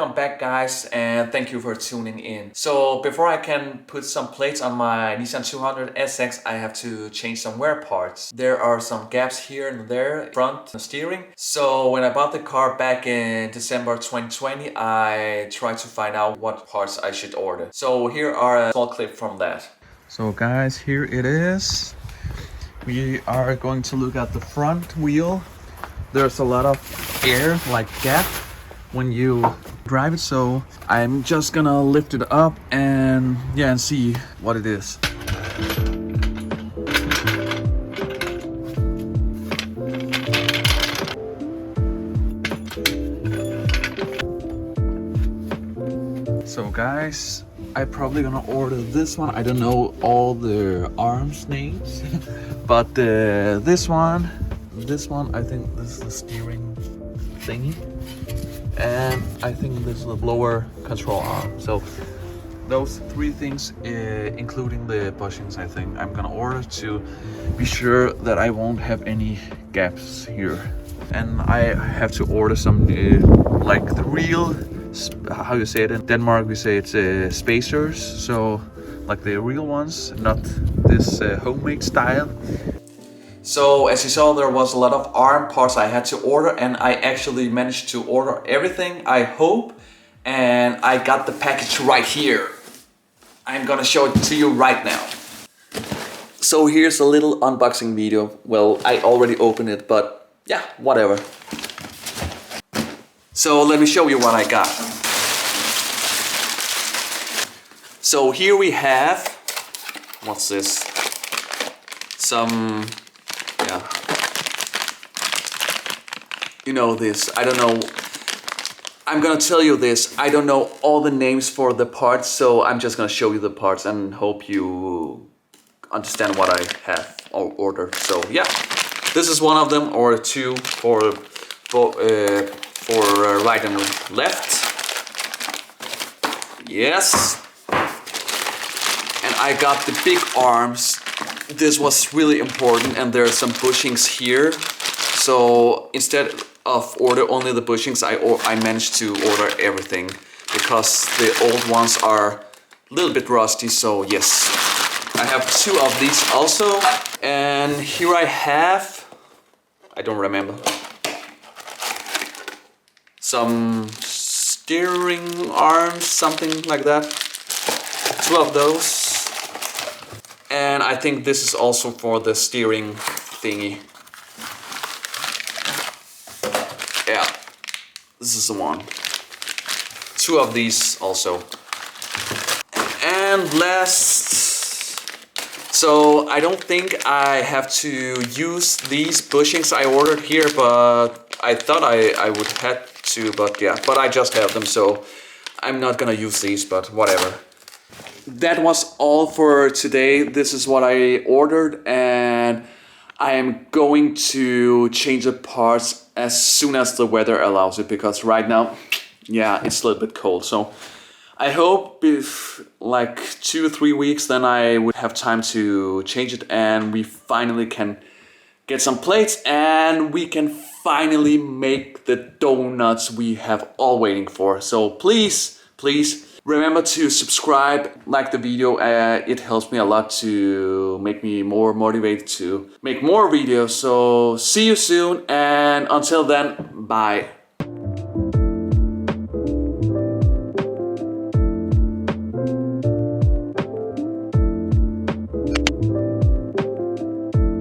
welcome back guys, and thank you for tuning in. So before I can put some plates on my Nissan 200 SX, I have to change some wear parts. There are some gaps here and there, front the steering. So when I bought the car back in December 2020, I tried to find out what parts I should order. So here are a small clip from that. So guys, here it is. We are going to look at the front wheel. There's a lot of air, like gap, when you drive it, so I'm just gonna lift it up and and see what it is. So guys, I'm probably gonna order this one. I don't know all the arms names but this one, I think this is the steering thingy, and I think this is the blower control arm. So those three things, including the bushings, I think I'm gonna order to be sure that I won't have any gaps here. And I have to order some like the real, how you say it in Denmark, we say it's spacers, so like the real ones, not this homemade style. So as you saw, there was a lot of arm parts I had to order, and I actually managed to order everything, I hope, and I got the package right here. I'm gonna show it to you right now. So here's a little unboxing video. Well, I already opened it, but yeah, whatever. So let me show you what I got. So here we have, what's this? Some, yeah, you know this, I don't know, I'm gonna tell you this, I don't know all the names for the parts, so I'm just gonna show you the parts and hope you understand what I have ordered. So yeah, this is one of them, or two for right and left. Yes. And I got the big arms. This was really important, and there are some bushings here. So instead of order only the bushings, I managed to order everything because the old ones are a little bit rusty. So yes, I have two of these also. And here I have, I don't remember, some steering arms, something like that. Two of those. And I think this is also for the steering thingy. Yeah, this is the one. Two of these also. And last, so I don't think I have to use these bushings I ordered here, but I thought I would have to, but yeah, but I just have them, so I'm not gonna use these, but whatever. That was all for today. This is what I ordered, and I am going to change the parts as soon as the weather allows it, because right now, yeah, it's a little bit cold. So I hope if like 2 or 3 weeks, then I would have time to change it, and we finally can get some plates, and we can finally make the donuts we have all waiting for. So please remember to subscribe, like the video. It helps me a lot to make me more motivated to make more videos. So see you soon, and until then, bye.